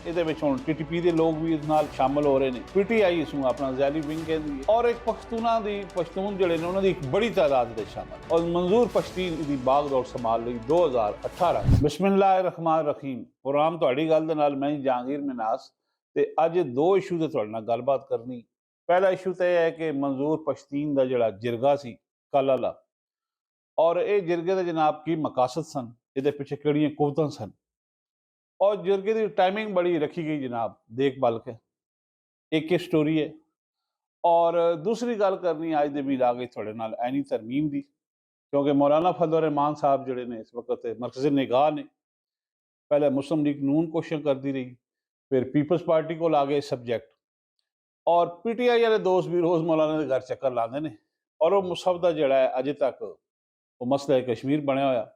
ਇਹਦੇ ਵਿੱਚ ਹੁਣ ਟੀਟੀਪੀ ਦੇ ਲੋਕ ਵੀ ਇਸ ਨਾਲ ਸ਼ਾਮਲ ਹੋ ਰਹੇ ਨੇ। ਪੀਟੀਆਈ ਇਸ ਨੂੰ ਆਪਣਾ ਜ਼ੈਲੀ ਵਿੰਗ ਕਹਿੰਦੀ ਹੈ ਔਰ ਇੱਕ ਪਸ਼ਤੂਨ ਜਿਹੜੇ ਨੇ ਉਹਨਾਂ ਦੀ ਇੱਕ ਬੜੀ ਤਾਦਾਦ ਦੇ ਸ਼ਾਮਲ ਔਰ ਮਨਜ਼ੂਰ ਪਸ਼ਤੀਨ ਦੀ ਬਾਗਡੋਰ ਸੰਭਾਲ ਲਈ 2018। ਬਿਸਮਿਲ੍ਲਾਹਿਰ-ਰਹਿਮਾਨਿਰ-ਰਹੀਮ। ਪ੍ਰੋਗਰਾਮ ਤੁਹਾਡੀ ਗੱਲ ਦੇ ਨਾਲ ਮੈਂ ਜਹਾਂਗੀਰ ਮਿਨਾਸ ਤੇ ਅੱਜ ਦੋ ਇਸ਼ੂ ਤੇ ਤੁਹਾਡੇ ਨਾਲ ਗੱਲਬਾਤ ਕਰਨੀ। ਪਹਿਲਾ ਇਸ਼ੂ ਤਾਂ ਇਹ ਹੈ ਕਿ ਮਨਜ਼ੂਰ ਪਸ਼ਤੀਨ ਦਾ ਜਿਹੜਾ ਜਿਰਗਾ ਸੀ ਕੱਲ੍ਹ ਵਾਲਾ, ਔਰ ਇਹ ਜਿਰਗੇ ਦੇ ਜਨਾਬ ਕੀ ਮਕਾਸਦ ਸਨ, ਇਹਦੇ ਪਿੱਛੇ ਕਿਹੜੀਆਂ ਕੁਵਤਾਂ ਸਨ, ਔਰ ਜਿਰਗੇ ਦੀ ਟائمنگ ਬੜੀ ਰੱਖੀ ਗਈ ਜਨਾਬ ਦੇਖਭਾਲ ਕੇ। ਇੱਕ ਸਟੋਰੀ ਹੈ। ਔਰ ਦੂਸਰੀ ਗੱਲ ਕਰਨੀ ਅੱਜ ਦੇ ਵੀ ਲਾਗੇ ਤੁਹਾਡੇ ਨਾਲ ਐਨੀ ਤਰਮੀਮ ਦੀ, ਕਿਉਂਕਿ ਮੌਲਾਨਾ ਫਜ਼ਲ ਰਹਿਮਾਨ ਸਾਹਿਬ ਜਿਹੜੇ ਨੇ ਇਸ ਵਕਤ ਮਰਕਜ਼ ਨਿਗਾਹ ਨੇ। ਪਹਿਲੇ ਮੁਸਲਿਮ ਲੀਗ ਨੂਨ ਕੋਸ਼ਿਸ਼ ਕਰਦੀ ਰਹੀ, ਫਿਰ ਪੀਪਲਸ ਪਾਰਟੀ ਕੋਲ ਆ ਗਏ ਸਬਜੈਕਟ, ਔਰ ਪੀਟੀਆਈ ਵਾਲੇ ਦੋਸਤ ਵੀ ਰੋਜ਼ ਮੌਲਾਨਾ ਦੇ ਘਰ ਚੱਕਰ ਲਾਉਂਦੇ ਨੇ। ਔਰ ਉਹ ਮੁਸਹਫ ਦਾ ਜਿਹੜਾ ਹੈ ਅਜੇ ਤੱਕ ਉਹ ਮਸਲਾ ਕਸ਼ਮੀਰ ਬਣਿਆ ਹੋਇਆ।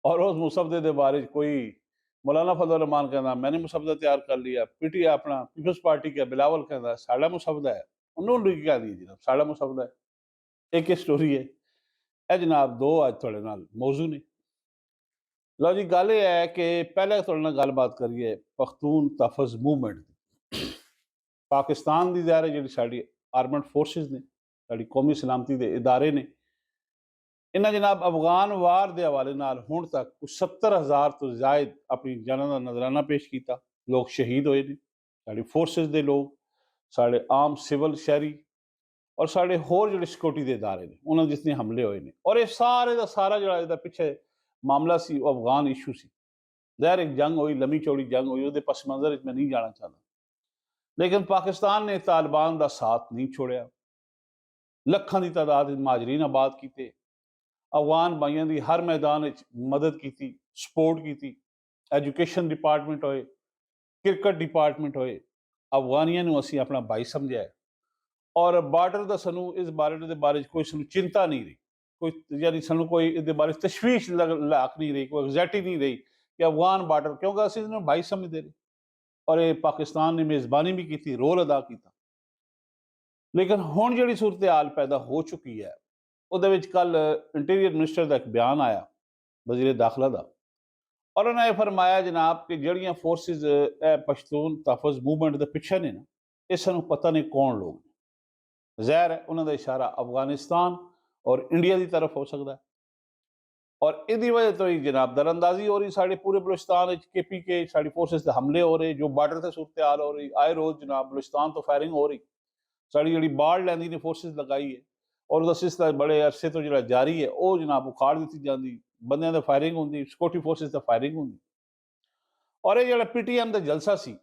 ਔਰ ਉਸ ਮੁਸਹਫ ਦੇ ਬਾਰੇ ਕੋਈ ਮੌਲਾਨਾ ਫਜ਼ਲ ਰਹਿਮਾਨ ਕਹਿੰਦਾ मैंने मुसहफ ਤਿਆਰ ਕਰ ਲਿਆ, ਪੀਟੀਆਈ ਆਪਣਾ ਪੀਪਲਸ ਪਾਰਟੀ का बिलावल ਕਹਿੰਦਾ ਸਾਡਾ ਮੁਸਹਫ ਹੈ, ਉਹਨੂੰ ਲਿਖਿਆ ਦੀ ਜਨਾਬ ਸਾਡਾ ਮੁਸਹਫ ਹੈ। ਇੱਕ ਸਟੋਰੀ ਹੈ। ਇਹ ਜਨਾਬ ਦੋ ਅੱਜ ਤੁਹਾਡੇ ਨਾਲ ਮੌਜੂ ਨੇ। ਲਓ ਜੀ, ਗੱਲ ਇਹ ਹੈ ਕਿ ਪਹਿਲਾਂ ਤੁਹਾਡੇ ਨਾਲ ਗੱਲਬਾਤ ਕਰੀਏ ਪਖਤੂਨ ਤਹਫ਼ੁਜ਼ ਮੂਵਮੈਂਟ ਦੀ। ਪਾਕਿਸਤਾਨ ਦੀ ਜ਼ਾਹਿਰ ਜਿਹੜੀ ਸਾਡੀ ਆਰਮਡ ਫੋਰਸਿਸ ਨੇ, ਸਾਡੀ ਕੌਮੀ ਸਲਾਮਤੀ ਦੇ ਇਦਾਰੇ ਨੇ, ਇਹਨਾਂ ਜਨਾਬ ਅਫਗਾਨ ਵਾਰ ਦੇ ਹਵਾਲੇ ਨਾਲ ਹੁਣ ਤੱਕ 70,000 ਤੋਂ ਜ਼ਾਇਦ ਆਪਣੀ ਜਾਨਾਂ ਦਾ ਨਜ਼ਰਾਨਾ ਪੇਸ਼ ਕੀਤਾ। ਲੋਕ ਸ਼ਹੀਦ ਹੋਏ ਨੇ, ਸਾਡੀ ਫੋਰਸਿਸ ਦੇ ਲੋਕ, ਸਾਡੇ ਆਮ ਸਿਵਲ ਸ਼ਹਿਰੀ ਔਰ ਸਾਡੇ ਹੋਰ ਜਿਹੜੇ ਸਿਕਿਉਰਿਟੀ ਦੇ ਇਦਾਰੇ ਨੇ ਉਹਨਾਂ ਜਿਸਨੇ ਹਮਲੇ ਹੋਏ ਨੇ। ਔਰ ਇਹ ਸਾਰੇ ਦਾ ਸਾਰਾ ਜਿਹੜਾ ਇਹਦਾ ਪਿੱਛੇ ਮਾਮਲਾ ਸੀ ਉਹ ਅਫਗਾਨ ਇਸ਼ੂ ਸੀ। ਜ਼ਾਹਿਰ ਇੱਕ ਜੰਗ ਹੋਈ, ਲੰਮੀ ਚੌੜੀ ਜੰਗ ਹੋਈ, ਉਹਦੇ ਪਸ ਮੰਜ਼ਰ ਵਿੱਚ ਮੈਂ ਨਹੀਂ ਜਾਣਾ ਚਾਹੁੰਦਾ, ਲੇਕਿਨ ਪਾਕਿਸਤਾਨ ਨੇ ਤਾਲਿਬਾਨ ਦਾ ਸਾਥ ਨਹੀਂ ਛੋੜਿਆ। ਲੱਖਾਂ ਦੀ ਤਾਦਾਦ ਵਿੱਚ ਮੁਹਾਜਰੀਨ ਆਬਾਦ ਕੀਤੇ, ਅਫਗਾਨ ਭਾਈਆਂ ਦੀ ਹਰ ਮੈਦਾਨ ਵਿੱਚ ਮਦਦ ਕੀਤੀ, ਸਪੋਰਟ ਕੀਤੀ। ਐਜੂਕੇਸ਼ਨ ਡਿਪਾਰਟਮੈਂਟ ਹੋਏ, ਕ੍ਰਿਕਟ ਡਿਪਾਰਟਮੈਂਟ ਹੋਏ, ਅਫਗਾਨੀਆਂ ਨੂੰ ਅਸੀਂ ਆਪਣਾ ਭਾਈ ਸਮਝਿਆ। ਔਰ ਬਾਰਡਰ ਦਾ ਸਾਨੂੰ ਇਸ ਬਾਰਡਰ ਦੇ ਬਾਰੇ ਕੋਈ ਸਾਨੂੰ ਚਿੰਤਾ ਨਹੀਂ ਰਹੀ, ਕੋਈ ਯਾਨੀ ਸਾਨੂੰ ਕੋਈ ਇਹਦੇ ਬਾਰੇ ਤਸ਼ਵੀਸ਼ ਲਾਕ ਨਹੀਂ ਰਹੀ, ਕੋਈ ਐਗਜ਼ਾਇਟੀ ਨਹੀਂ ਰਹੀ ਕਿ ਅਫਗਾਨ ਬਾਰਡਰ, ਕਿਉਂਕਿ ਅਸੀਂ ਇਹਨੂੰ ਭਾਈ ਸਮਝਦੇ ਰਹੇ। ਔਰ ਇਹ ਪਾਕਿਸਤਾਨ ਨੇ ਮੇਜ਼ਬਾਨੀ ਵੀ ਕੀਤੀ, ਰੋਲ ਅਦਾ ਕੀਤਾ। ਲੇਕਿਨ ਹੁਣ ਜਿਹੜੀ ਸੂਰਤ ਹਾਲ ਪੈਦਾ ਹੋ ਚੁੱਕੀ ਹੈ ਉਹਦੇ ਵਿੱਚ ਕੱਲ ਇੰਟੀਰੀਅਰ ਮਿਨਿਸਟਰ ਦਾ ਇੱਕ ਬਿਆਨ ਆਇਆ, ਵਜ਼ੀਰ ਦਾਖਲਾ ਦਾ, ਔਰ ਉਹਨਾਂ ਇਹ ਫਰਮਾਇਆ ਜਨਾਬ ਕਿ ਜਿਹੜੀਆਂ ਫੋਰਸਿਸ ਇਹ ਪਸ਼ਤੂਨ ਤਹਫ਼ੁਜ਼ ਮੂਵਮੈਂਟ ਦੇ ਪਿੱਛੇ ਨੇ ਨਾ, ਇਹ ਸਾਨੂੰ ਪਤਾ ਨਹੀਂ ਕੌਣ ਲੋਕ ਨੇ। ਜ਼ਾਹਿਰ ਹੈ ਉਹਨਾਂ ਦਾ ਇਸ਼ਾਰਾ ਅਫਗਾनिस्तान ਔਰ ਇੰਡੀਆ ਦੀ ਤਰਫ ਹੋ ਸਕਦਾ ਹੈ। ਔਰ ਇਹਦੀ ਵਜ੍ਹਾ ਤੋਂ ਹੀ ਜਨਾਬ ਦਰਅੰਦਾਜ਼ੀ ਹੋ ਰਹੀ ਸਾਡੇ ਪੂਰੇ ਬਲੋਚਿਸਤਾਨ ਵਿੱਚ, KPK ਸਾਡੀ ਫੋਰਸਿਸ ਦੇ ਹਮਲੇ ਹੋ ਰਹੇ, ਜੋ ਬਾਰਡਰ ਤੇ ਸੂਰਤ ਹਾਲ ਹੋ ਰਹੀ, ਆਏ ਰੋਜ਼ ਜਨਾਬ ਬਲੋਚਿਸਤਾਨ ਤੋਂ ਫਾਇਰਿੰਗ ਹੋ ਰਹੀ। ਸਾਡੀ ਜਿਹੜੀ ਬਾੜ ਲੈਂਦੀ ਨੇ ਫੋਰਸਿਸ ਲਗਾਈ ਹੈ ਔਰ ਉਹਦਾ ਸਿਲਸਿਲਾ ਬੜੇ ਅਰਸੇ ਤੋਂ ਜਿਹੜਾ ਜਾਰੀ ਹੈ, ਉਹ ਜਨਾਬ ਉਖਾੜ ਦਿੱਤੀ ਜਾਂਦੀ, ਬੰਦਿਆਂ ਦਾ ਫਾਇਰਿੰਗ ਹੁੰਦੀ, ਸਿਕਿਉਰਿਟੀ ਫੋਰਸਿਸ ਦਾ ਫਾਇਰਿੰਗ ਹੁੰਦੀ। ਔਰ ਇਹ ਜਿਹੜਾ PTM ਦਾ ਜਲਸਾ ਸੀ,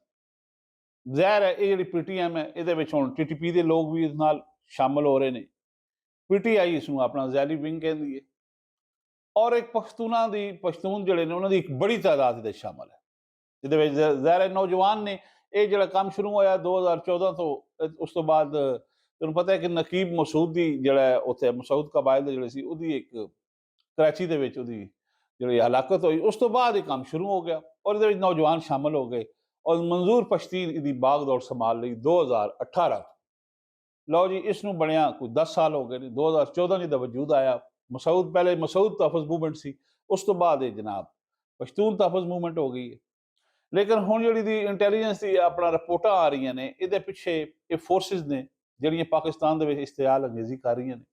ਜ਼ਾਹਿਰ ਹੈ ਇਹ ਜਿਹੜੀ PTM ਹੈ ਇਹਦੇ ਵਿੱਚ ਹੁਣ TTP ਦੇ ਲੋਕ ਵੀ ਇਸ ਨਾਲ ਸ਼ਾਮਲ ਹੋ ਰਹੇ ਨੇ। PTI ਇਸ ਨੂੰ ਆਪਣਾ ਜ਼ੈਲੀ ਵਿੰਗ ਕਹਿੰਦੀ ਹੈ ਔਰ ਇੱਕ ਪਸ਼ਤੂਨ ਜਿਹੜੇ ਨੇ ਉਹਨਾਂ ਦੀ ਇੱਕ ਬੜੀ ਤਾਦਾਦ ਦੇ ਸ਼ਾਮਲ ਹੈ, ਜਿਹਦੇ ਵਿੱਚ ਜ਼ਾਹਿਰ ਹੈ ਨੌਜਵਾਨ ਨੇ। ਇਹ ਜਿਹੜਾ ਕੰਮ ਸ਼ੁਰੂ ਹੋਇਆ 2014 ਤੋਂ, ਉਸ ਤੋਂ ਬਾਅਦ ਤੁਹਾਨੂੰ ਪਤਾ ਹੈ ਕਿ ਨਕੀਬ ਮਸੂਦ ਦੀ ਜਿਹੜਾ ਉੱਥੇ ਮਸੂਦ ਕਬਾਇਲ ਦੇ ਜਿਹੜੇ ਸੀ ਉਹਦੀ ਇੱਕ ਕਰਾਚੀ ਦੇ ਵਿੱਚ ਉਹਦੀ ਜਿਹੜੀ ਹਲਾਕਤ ਹੋਈ, ਉਸ ਤੋਂ ਬਾਅਦ ਇਹ ਕੰਮ ਸ਼ੁਰੂ ਹੋ ਗਿਆ ਔਰ ਇਹਦੇ ਵਿੱਚ ਨੌਜਵਾਨ ਸ਼ਾਮਲ ਹੋ ਗਏ ਔਰ ਮਨਜ਼ੂਰ ਪਸ਼ਤੀਨ ਇਹਦੀ ਬਾਗਡੋਰ ਸੰਭਾਲ ਲਈ 2018। ਲਓ ਜੀ, ਇਸ ਨੂੰ ਬਣਿਆ ਕੋਈ 10 ਸਾਲ ਹੋ ਗਏ ਨੇ। 2014 ਦਾ ਵਜੂਦ ਆਇਆ। ਮਸੂਦ ਪਹਿਲੇ ਮਸੂਦ ਤਹਫ਼ੁਜ਼ ਮੂਵਮੈਂਟ ਸੀ, ਉਸ ਤੋਂ ਬਾਅਦ ਇਹ ਜਨਾਬ ਪਸ਼ਤੂਨ ਤਹਫ਼ੁਜ਼ ਮੂਵਮੈਂਟ ਹੋ ਗਈ ਹੈ। ਲੇਕਿਨ ਹੁਣ ਜਿਹੜੀ ਦੀ ਇੰਟੈਲੀਜੈਂਸ ਦੀ ਆਪਣਾ ਰਿਪੋਰਟਾਂ ਆ ਰਹੀਆਂ ਨੇ, ਇਹਦੇ ਪਿੱਛੇ ਇਹ ਫੋਰਸਿਸ ਨੇ ਜਿਹੜੀਆਂ ਪਾਕਿਸਤਾਨ ਦੇ ਵਿੱਚ ਇਸ਼ਤਿਆਲ ਅੰਗੇਜ਼ੀ ਕਰ ਰਹੀਆਂ ਨੇ।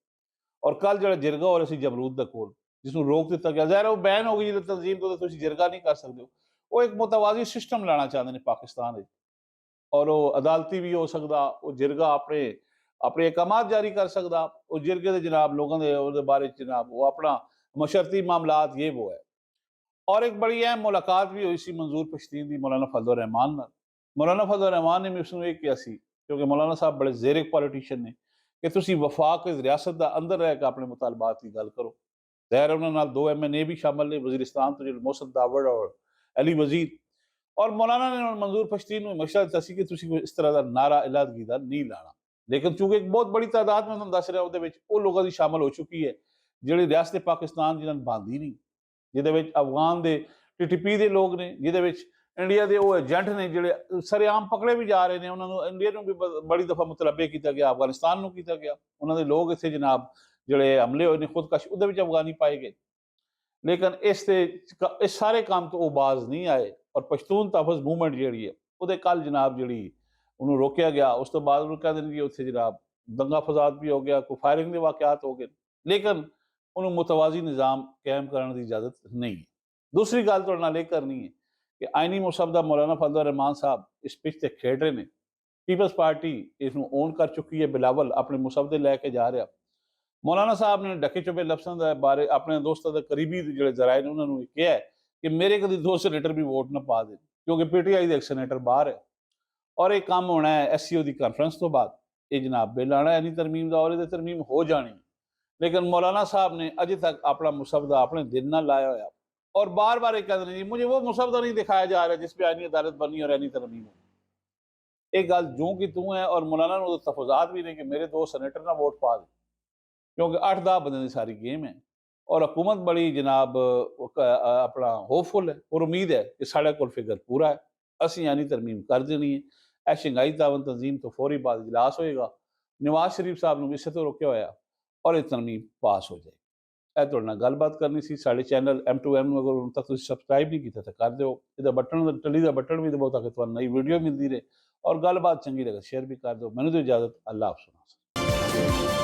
ਔਰ ਕੱਲ ਜਿਹੜਾ ਜਿਰਗਾ ਹੋ ਰਿਹਾ ਸੀ ਜਮਰੂਦ ਦਾ ਕੋਲ, ਜਿਸ ਨੂੰ ਰੋਕ ਦਿੱਤਾ ਗਿਆ, ਜ਼ਾਹਿਰ ਉਹ ਬੈਨ ਹੋ ਗਈ ਜਿਹੜੀ ਤਨਜ਼ੀਮ ਤੋਂ, ਤੁਸੀਂ ਜਿਰਗਾ ਨਹੀਂ ਕਰ ਸਕਦੇ ਹੋ। ਉਹ ਇੱਕ ਮੁਤਵਾਜ਼ੀ ਸਿਸਟਮ ਲਾਣਾ ਚਾਹੁੰਦੇ ਨੇ ਪਾਕਿਸਤਾਨ ਵਿੱਚ, ਔਰ ਉਹ ਅਦਾਲਤੀ ਵੀ ਹੋ ਸਕਦਾ, ਉਹ ਜਿਰਗਾ ਆਪਣੇ ਅਹਿਕਾਮਾਤ ਜਾਰੀ ਕਰ ਸਕਦਾ। ਉਹ ਜਿਰਗੇ ਦੇ ਜਨਾਬ ਲੋਕਾਂ ਦੇ ਉਹਦੇ ਬਾਰੇ ਜਨਾਬ ਉਹ ਆਪਣਾ ਮਸ਼ਰਤੀ ਮਾਮਲਾਤ ਇਹ वो है। ਔਰ ਇੱਕ ਬੜੀ ਅਹਿਮ ਮੁਲਾਕਾਤ ਵੀ ਹੋਈ ਸੀ ਮਨਜ਼ੂਰ ਪਸ਼ਤੀਨ ਦੀ ਮੌਲਾਨਾ ਫਜ਼ਲ ਰਹਿਮਾਨ ਨਾਲ। ਮੌਲਾਨਾ ਫਜ਼ਲ ਰਹਿਮਾਨ ਨੇ ਵੀ ਉਸਨੂੰ ਇਹ ਕਿਹਾ ਸੀ, ਕਿਉਂਕਿ ਮੌਲਾਨਾ ਸਾਹਿਬ ਬੜੇ ਜ਼ੇਰਿਕ ਪੋਲੀਟੀਸ਼ੀਅਨ ਨੇ, ਕਿ ਤੁਸੀਂ ਵਫਾਕ ਰਿਆਸਤ ਦਾ ਅੰਦਰ ਰਹਿ ਕੇ ਆਪਣੇ ਮੁਤਾਲਬਾਤ ਦੀ ਗੱਲ ਕਰੋ। ਜ਼ਾਹਿਰ ਉਹਨਾਂ ਨਾਲ 2 MNA ਵੀ ਸ਼ਾਮਲ ਨੇ, ਵਜ਼ੀਰਿਸਤਾਨ ਤੋਂ ਜਿਹੜੇ ਮੋਹਸਨ ਦਾਵੜ ਔਰ ਅਲੀ ਵਜ਼ੀਰ। ਔਰ ਮੌਲਾਨਾ ਨੇ ਮਨਜ਼ੂਰ ਪਸ਼ਤੀਨ ਨੂੰ ਮਸ਼ਵਰਾ ਦਿੱਤਾ ਸੀ ਕਿ ਤੁਸੀਂ ਕੋਈ ਇਸ ਤਰ੍ਹਾਂ ਦਾ ਨਾਰਾ ਇਲਾਦਗੀ ਦਾ ਨਹੀਂ ਲਾਣਾ। ਲੇਕਿਨ ਚੂੰਕਿ ਇੱਕ ਬਹੁਤ ਬੜੀ ਤਾਦਾਦ ਮੈਂ ਤੁਹਾਨੂੰ ਦੱਸ ਰਿਹਾ ਉਹਦੇ ਵਿੱਚ ਉਹ ਲੋਕਾਂ ਦੀ ਸ਼ਾਮਲ ਹੋ ਚੁੱਕੀ ਹੈ ਜਿਹੜੀ ਰਿਆਸਤ ਪਾਕਿਸਤਾਨ ਜਿਹਨਾਂ ਨੂੰ ਬਾਂਦੀ ਨਹੀਂ, ਜਿਹਦੇ ਵਿੱਚ ਅਫਗਾਨ ਦੇ TTP ਦੇ ਲੋਕ ਨੇ, ਜਿਹਦੇ ਵਿੱਚ ਇੰਡੀਆ ਦੇ ਉਹ ਏਜੰਟ ਨੇ ਜਿਹੜੇ ਸਰੇਆਮ ਪਕੜੇ ਵੀ ਜਾ ਰਹੇ ਨੇ। ਉਹਨਾਂ ਨੂੰ ਇੰਡੀਆ ਨੂੰ ਵੀ ਬੜੀ ਦਫਾ ਮੁਤਲਬੇ ਕੀਤਾ ਗਿਆ, ਅਫਗਾनिस्तान ਨੂੰ ਕੀਤਾ ਗਿਆ। ਉਹਨਾਂ ਦੇ ਲੋਕ ਇੱਥੇ ਜਨਾਬ ਜਿਹੜੇ ਹਮਲੇ ਹੋਏ ਨੇ ਖੁਦਕਸ਼, ਉਹਦੇ ਵਿੱਚ ਅਫਗਾਨੀ ਪਾਏ ਗਏ। ਲੇਕਿਨ ਇਸ ਸਾਰੇ ਕੰਮ ਤੋਂ ਉਹ ਬਾਜ਼ ਨਹੀਂ ਆਏ ਔਰ ਪਸ਼ਤੂਨ ਤਹਫੁਜ਼ ਮੂਵਮੈਂਟ ਜਿਹੜੀ ਹੈ ਉਹਦੇ ਕੱਲ ਜਨਾਬ ਜਿਹੜੀ ਉਹਨੂੰ ਰੋਕਿਆ ਗਿਆ। ਉਸ ਤੋਂ ਬਾਅਦ ਉਹਨੂੰ ਕਹਿ ਦੇਣਗੇ ਉੱਥੇ ਜਨਾਬ ਦੰਗਾ ਫਸਾਦ ਵੀ ਹੋ ਗਿਆ, ਕੋਈ ਫਾਇਰਿੰਗ ਦੇ ਵਾਕਿਆਤ ਹੋ ਗਏ, ਲੇਕਿਨ ਉਹਨੂੰ ਮੁਤਵਾਜ਼ੀ ਨਿਜ਼ਾਮ ਕਾਇਮ ਕਰਨ ਦੀ ਇਜਾਜ਼ਤ ਨਹੀਂ ਹੈ। ਦੂਸਰੀ ਗੱਲ ਤੁਹਾਡੇ ਨਾਲ ਇਹ ਕਰਨੀ ਹੈ ਕਿ ਆਇਨੀ ਮੁਸੱਬਦਾ ਮੌਲਾਨਾ ਫਜ਼ਲ ਰਹਿਮਾਨ ਸਾਹਿਬ ਇਸ ਪਿੱਚ ਤੇ ਖੇਡ ਰਹੇ ਨੇ। ਪੀਪਲਸ ਪਾਰਟੀ ਇਸ ਨੂੰ ਓਨ ਕਰ ਚੁੱਕੀ ਹੈ। ਬਿਲਾਵਲ ਆਪਣੇ ਮੁਸੱਬਦੇ ਲੈ ਕੇ ਜਾ ਰਿਹਾ। ਮੌਲਾਨਾ ਸਾਹਿਬ ਨੇ ਡੱਕੇ ਚੁੱਪੇ ਲਫ਼ਜ਼ਾਂ ਦੇ ਬਾਰੇ ਆਪਣੇ ਦੋਸਤਾਂ ਦੇ ਕਰੀਬੀ ਜਿਹੜੇ ਜ਼ਰਾਏ ਨੇ ਉਹਨਾਂ ਨੂੰ ਇਹ ਕਿਹਾ ਕਿ ਮੇਰੇ ਕਦੀ 2 ਸੈਨੇਟਰ ਵੀ ਵੋਟ ਨਾ ਪਾ ਦੇਣ, ਕਿਉਂਕਿ ਪੀਟੀਆਈ ਦਾ ਇੱਕ ਸੈਨੇਟਰ ਬਾਹਰ ਹੈ ਔਰ ਇਹ ਕੰਮ ਹੋਣਾ ਹੈ ਐਸਸੀਓ ਦੀ ਕਾਨਫਰੰਸ ਤੋਂ ਬਾਅਦ। ਇਹ ਜਨਾਬ ਬਿੱਲ ਆਉਣਾ ਹੈ ਨਹੀਂ ਤਰਮੀਮ ਦਾ, ਔਰ ਇਹਦੇ ਤਰਮੀਮ ਹੋ ਜਾਣੀ। لیکن مولانا صاحب نے ابھی تک اپنا مسودہ اپنے دل نہ لایا ہوا اور بار بار یہ کہتے ہیں مجھے وہ مسودہ نہیں دکھایا جا رہا جس پہ آئینی عدالت بنی اور آئینی ترمیم ہو۔ ایک گل جو کہ تو ہے اور مولانا نے تحفظات بھی نہیں کہ میرے 2 سینیٹر نہ ووٹ پا دیں، کیونکہ 8-10 بندے کی ساری گیم ہے اور حکومت بڑی جناب اپنا ہوپ فل ہے اور امید ہے کہ ساڑھے کول فگر پورا ہے، اسی آئینی ترمیم کر دینی ہے۔ اے شنگھائی تعاون تنظیم تو فوری بعد اجلاس ہوئے گا، نواز شریف صاحب نے اسے تو روکیا ہوا اور یہ ترمیم پاس ہو جائے۔ اے تھوڑے نال گل بات کرنی سی۔ ساڑے چینل M2M اگر ہن تک تسی سبسکرائب نہیں کیتا تے کر دیو، یہ بٹن ٹلی دا بٹن بھی دباؤ تاکہ تمہیں نئی ویڈیو ملتی رہے اور گل بات چنگی لگے شیئر بھی کر دو۔ مینوں تو اجازت، اللہ حافظ۔